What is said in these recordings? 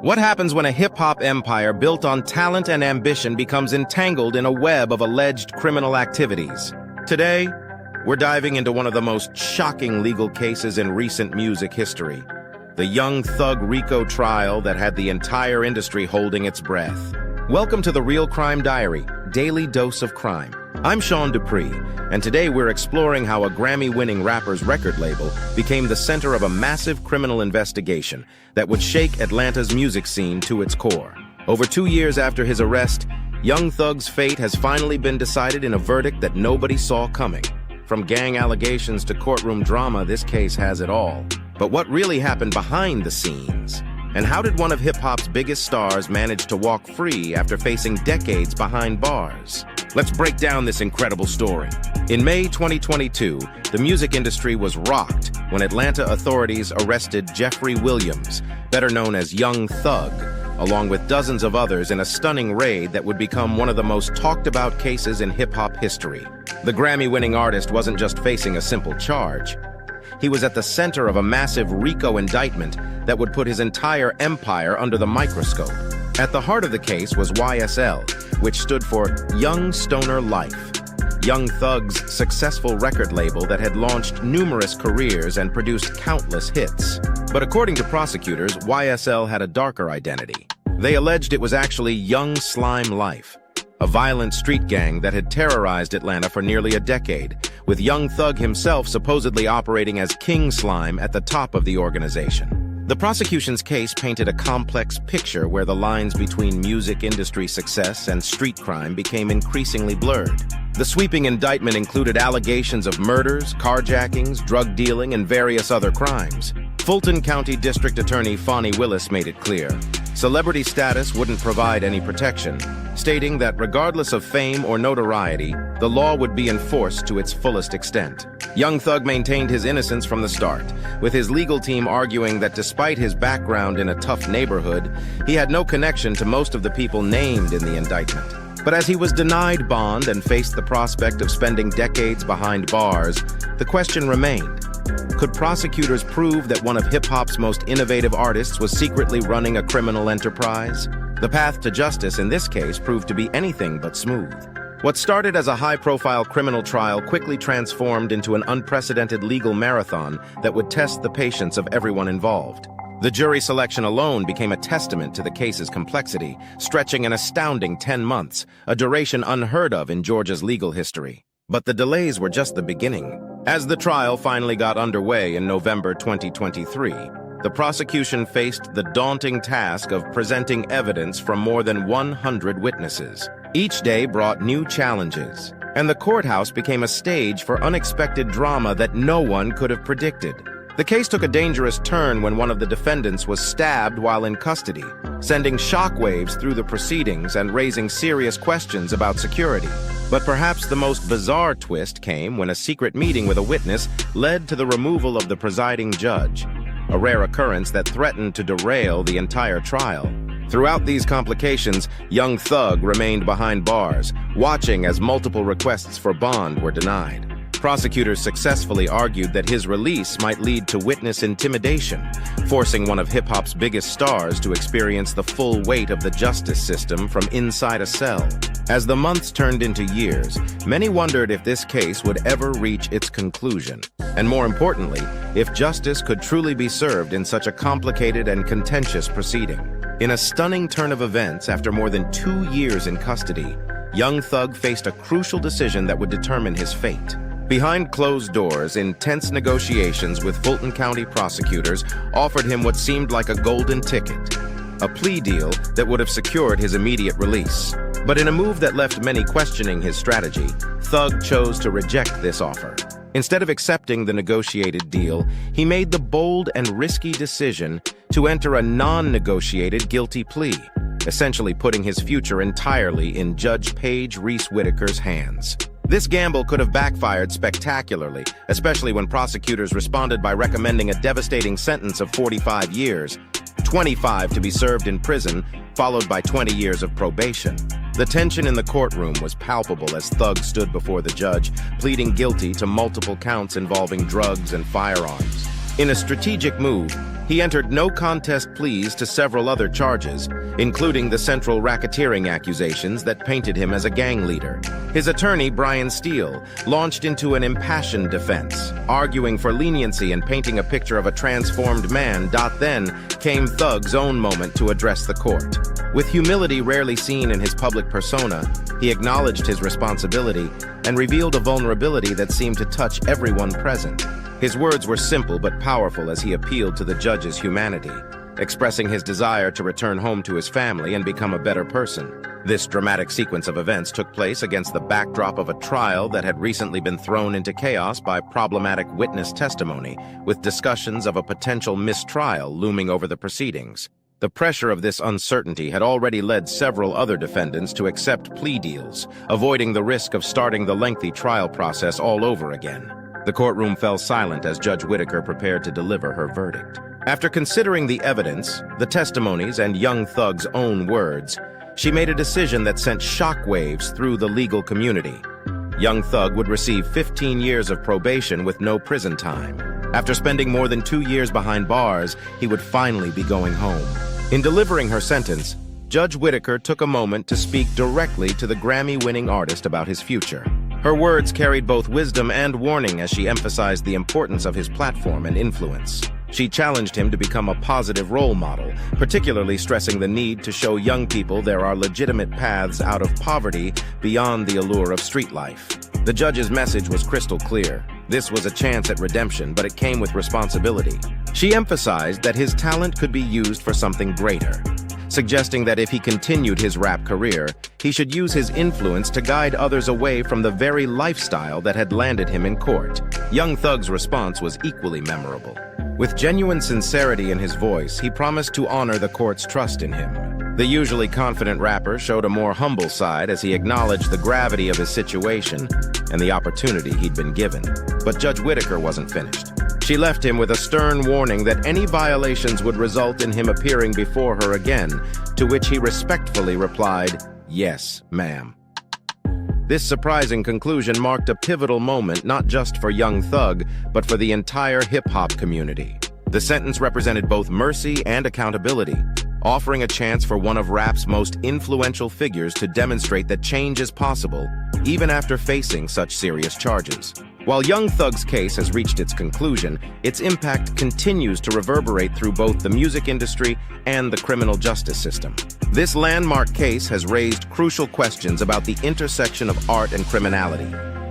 What happens when a hip-hop empire built on talent and ambition becomes entangled in a web of alleged criminal activities? Today, we're diving into one of the most shocking legal cases in recent music history, the Young Thug RICO trial that had the entire industry holding its breath. Welcome to the Real Crime Diary, Daily Dose of Crime. I'm Sean Dupree, and today we're exploring how a Grammy-winning rapper's record label became the center of a massive criminal investigation that would shake Atlanta's music scene to its core. Over 2 years after his arrest, Young Thug's fate has finally been decided in a verdict that nobody saw coming. From gang allegations to courtroom drama, this case has it all. But what really happened behind the scenes? And how did one of hip-hop's biggest stars manage to walk free after facing decades behind bars? Let's break down this incredible story. In May 2022, the music industry was rocked when Atlanta authorities arrested Jeffrey Williams, better known as Young Thug, along with dozens of others in a stunning raid that would become one of the most talked-about cases in hip-hop history. The Grammy-winning artist wasn't just facing a simple charge. He was at the center of a massive RICO indictment that would put his entire empire under the microscope. At the heart of the case was YSL, which stood for Young Stoner Life, Young Thug's successful record label that had launched numerous careers and produced countless hits. But according to prosecutors, YSL had a darker identity. They alleged it was actually Young Slime Life, a violent street gang that had terrorized Atlanta for nearly a decade, with Young Thug himself supposedly operating as King Slime at the top of the organization. The prosecution's case painted a complex picture where the lines between music industry success and street crime became increasingly blurred. The sweeping indictment included allegations of murders, carjackings, drug dealing, and various other crimes. Fulton County District Attorney Fonnie Willis made it clear celebrity status wouldn't provide any protection, stating that regardless of fame or notoriety, the law would be enforced to its fullest extent. Young Thug maintained his innocence from the start, with his legal team arguing that despite his background in a tough neighborhood, he had no connection to most of the people named in the indictment. But as he was denied bond and faced the prospect of spending decades behind bars, the question remained: could prosecutors prove that one of hip-hop's most innovative artists was secretly running a criminal enterprise? The path to justice in this case proved to be anything but smooth. What started as a high-profile criminal trial quickly transformed into an unprecedented legal marathon that would test the patience of everyone involved. The jury selection alone became a testament to the case's complexity, stretching an astounding 10 months, a duration unheard of in Georgia's legal history. But the delays were just the beginning. As the trial finally got underway in November 2023, the prosecution faced the daunting task of presenting evidence from more than 100 witnesses. Each day brought new challenges, and the courthouse became a stage for unexpected drama that no one could have predicted. The case took a dangerous turn when one of the defendants was stabbed while in custody, sending shockwaves through the proceedings and raising serious questions about security. But perhaps the most bizarre twist came when a secret meeting with a witness led to the removal of the presiding judge, a rare occurrence that threatened to derail the entire trial. Throughout these complications, Young Thug remained behind bars, watching as multiple requests for bond were denied. Prosecutors successfully argued that his release might lead to witness intimidation, forcing one of hip-hop's biggest stars to experience the full weight of the justice system from inside a cell. As the months turned into years, many wondered if this case would ever reach its conclusion, and more importantly, if justice could truly be served in such a complicated and contentious proceeding. In a stunning turn of events, after more than 2 years in custody, Young Thug faced a crucial decision that would determine his fate. Behind closed doors, intense negotiations with Fulton County prosecutors offered him what seemed like a golden ticket, a plea deal that would have secured his immediate release. But in a move that left many questioning his strategy, Thug chose to reject this offer. Instead of accepting the negotiated deal, he made the bold and risky decision to enter a non-negotiated guilty plea, essentially putting his future entirely in Judge Paige Reese Whitaker's hands. This gamble could have backfired spectacularly, especially when prosecutors responded by recommending a devastating sentence of 45 years, 25 to be served in prison, followed by 20 years of probation. The tension in the courtroom was palpable as Thug stood before the judge, pleading guilty to multiple counts involving drugs and firearms. In a strategic move, He entered no contest pleas to several other charges, including the central racketeering accusations that painted him as a gang leader. His attorney, Brian Steele, launched into an impassioned defense, arguing for leniency and painting a picture of a transformed man. Then came Thug's own moment to address the court. With humility rarely seen in his public persona, he acknowledged his responsibility and revealed a vulnerability that seemed to touch everyone present. His words were simple but powerful as he appealed to the judge's humanity, expressing his desire to return home to his family and become a better person. This dramatic sequence of events took place against the backdrop of a trial that had recently been thrown into chaos by problematic witness testimony, with discussions of a potential mistrial looming over the proceedings. The pressure of this uncertainty had already led several other defendants to accept plea deals, avoiding the risk of starting the lengthy trial process all over again. The courtroom fell silent as Judge Whitaker prepared to deliver her verdict. After considering the evidence, the testimonies, and young Thug's own words, she made a decision that sent shockwaves through the legal community. Young Thug would receive 15 years of probation with no prison time. After spending more than 2 years behind bars, he would finally be going home. In delivering her sentence, Judge Whitaker took a moment to speak directly to the Grammy-winning artist about his future. Her words carried both wisdom and warning as she emphasized the importance of his platform and influence. She challenged him to become a positive role model, particularly stressing the need to show young people there are legitimate paths out of poverty beyond the allure of street life. The judge's message was crystal clear. This was a chance at redemption, but it came with responsibility. She emphasized that his talent could be used for something greater, suggesting that if he continued his rap career, he should use his influence to guide others away from the very lifestyle that had landed him in court. Young Thug's response was equally memorable. With genuine sincerity in his voice, he promised to honor the court's trust in him. The usually confident rapper showed a more humble side as he acknowledged the gravity of his situation and the opportunity he'd been given. But Judge Whitaker wasn't finished. She left him with a stern warning that any violations would result in him appearing before her again, to which he respectfully replied, "Yes, ma'am." This surprising conclusion marked a pivotal moment not just for Young Thug, but for the entire hip-hop community. The sentence represented both mercy and accountability, offering a chance for one of rap's most influential figures to demonstrate that change is possible, even after facing such serious charges. While Young Thug's case has reached its conclusion, its impact continues to reverberate through both the music industry and the criminal justice system. This landmark case has raised crucial questions about the intersection of art and criminality,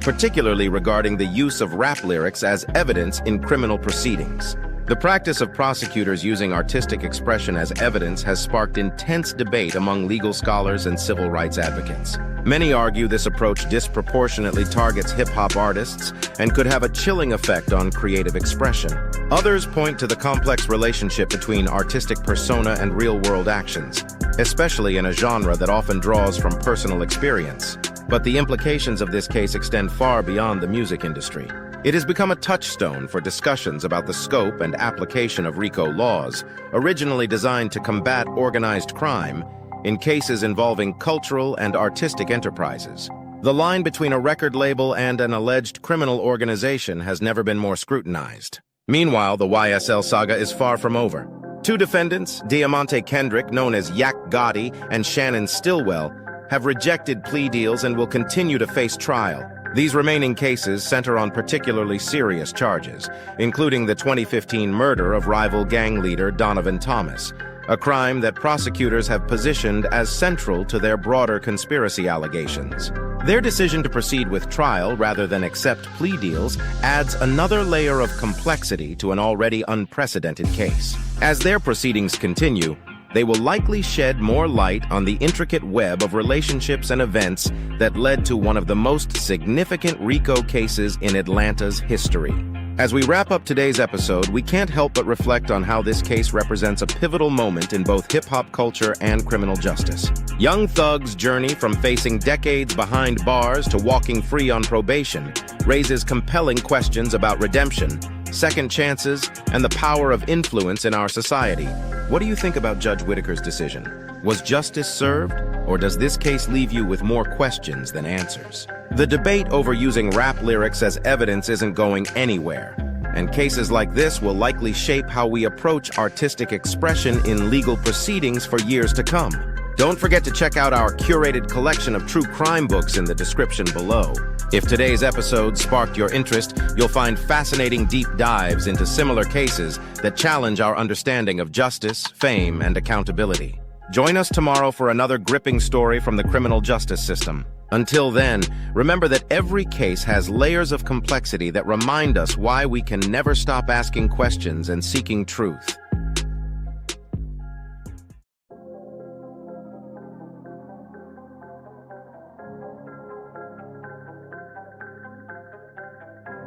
particularly regarding the use of rap lyrics as evidence in criminal proceedings. The practice of prosecutors using artistic expression as evidence has sparked intense debate among legal scholars and civil rights advocates. Many argue this approach disproportionately targets hip-hop artists and could have a chilling effect on creative expression. Others point to the complex relationship between artistic persona and real-world actions, especially in a genre that often draws from personal experience. But the implications of this case extend far beyond the music industry. It has become a touchstone for discussions about the scope and application of RICO laws, originally designed to combat organized crime, in cases involving cultural and artistic enterprises. The line between a record label and an alleged criminal organization has never been more scrutinized. Meanwhile, the YSL saga is far from over. Two defendants, Diamante Kendrick, known as Yak Gotti, and Shannon Stillwell, have rejected plea deals and will continue to face trial. These remaining cases center on particularly serious charges, including the 2015 murder of rival gang leader Donovan Thomas, a crime that prosecutors have positioned as central to their broader conspiracy allegations. Their decision to proceed with trial rather than accept plea deals adds another layer of complexity to an already unprecedented case. As their proceedings continue, they will likely shed more light on the intricate web of relationships and events that led to one of the most significant RICO cases in Atlanta's history. As we wrap up today's episode, we can't help but reflect on how this case represents a pivotal moment in both hip-hop culture and criminal justice. Young Thug's journey from facing decades behind bars to walking free on probation raises compelling questions about redemption, second chances, and the power of influence in our society. What do you think about Judge Whitaker's decision? Was justice served, or does this case leave you with more questions than answers? The debate over using rap lyrics as evidence isn't going anywhere. and cases like this will likely shape how we approach artistic expression in legal proceedings for years to come. Don't forget to check out our curated collection of true crime books in the description below. If today's episode sparked your interest, you'll find fascinating deep dives into similar cases that challenge our understanding of justice, fame, and accountability. Join us tomorrow for another gripping story from the criminal justice system. Until then, remember that every case has layers of complexity that remind us why we can never stop asking questions and seeking truth.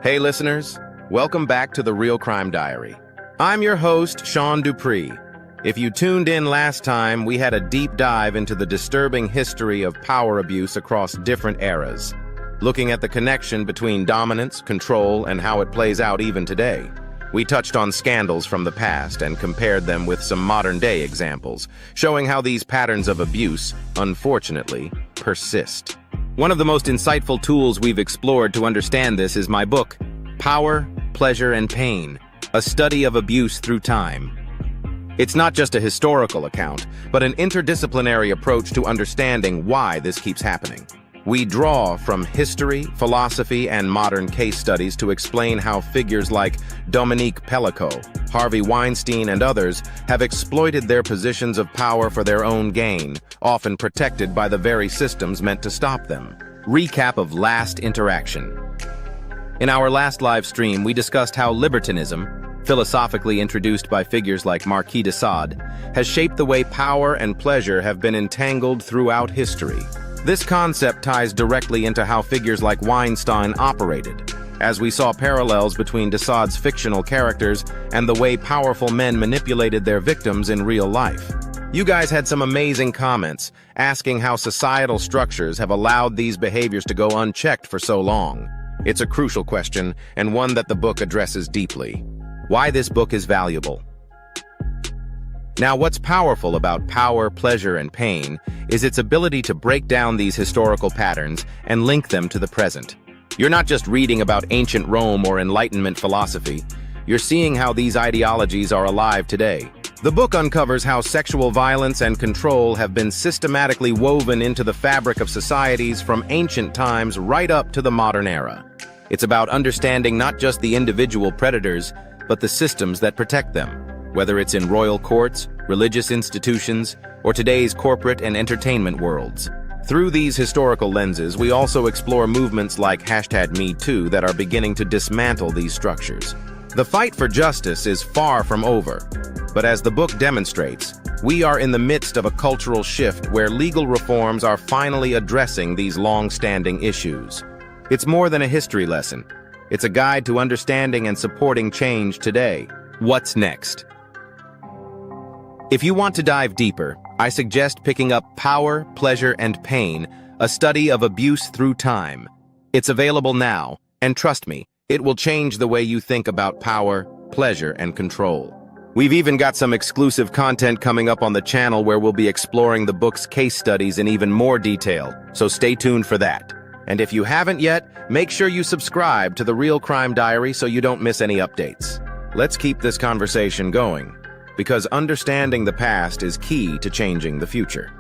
Hey listeners, welcome back to the Real Crime Diary. I'm your host, Sean Dupree. If you tuned in last time, we had a deep dive into the disturbing history of power abuse across different eras, looking at the connection between dominance, control, and how it plays out even today. We touched on scandals from the past and compared them with some modern-day examples, showing how these patterns of abuse, unfortunately, persist. One of the most insightful tools we've explored to understand this is my book, Power, Pleasure, and Pain, a study of abuse through time. It's not just a historical account, but an interdisciplinary approach to understanding why this keeps happening. We draw from history, philosophy, and modern case studies to explain how figures like Dominique Pellico, Harvey Weinstein, and others have exploited their positions of power for their own gain, often protected by the very systems meant to stop them. Recap of last interaction. In our last live stream, we discussed how libertinism, philosophically introduced by figures like Marquis de Sade, has shaped the way power and pleasure have been entangled throughout history. This concept ties directly into how figures like Weinstein operated, as we saw parallels between de Sade's fictional characters and the way powerful men manipulated their victims in real life. You guys had some amazing comments, asking how societal structures have allowed these behaviors to go unchecked for so long. It's a crucial question, and one that the book addresses deeply. Why this book is valuable. Now, what's powerful about Power, Pleasure, and Pain is its ability to break down these historical patterns and link them to the present. You're not just reading about ancient Rome or Enlightenment philosophy, you're seeing how these ideologies are alive today. The book uncovers how sexual violence and control have been systematically woven into the fabric of societies from ancient times right up to the modern era. It's about understanding not just the individual predators, but the systems that protect them, whether it's in royal courts, religious institutions, or today's corporate and entertainment worlds. Through these historical lenses, we also explore movements like #MeToo that are beginning to dismantle these structures. The fight for justice is far from over, but as the book demonstrates, we are in the midst of a cultural shift where legal reforms are finally addressing these long-standing issues. It's more than a history lesson. It's a guide to understanding and supporting change today. What's next? If you want to dive deeper, I suggest picking up Power, Pleasure, and Pain, a study of abuse through time. It's available now, and trust me, it will change the way you think about power, pleasure, and control. We've even got some exclusive content coming up on the channel where we'll be exploring the book's case studies in even more detail, so stay tuned for that. And if you haven't yet, make sure you subscribe to the Real Crime Diary so you don't miss any updates. Let's keep this conversation going, because understanding the past is key to changing the future.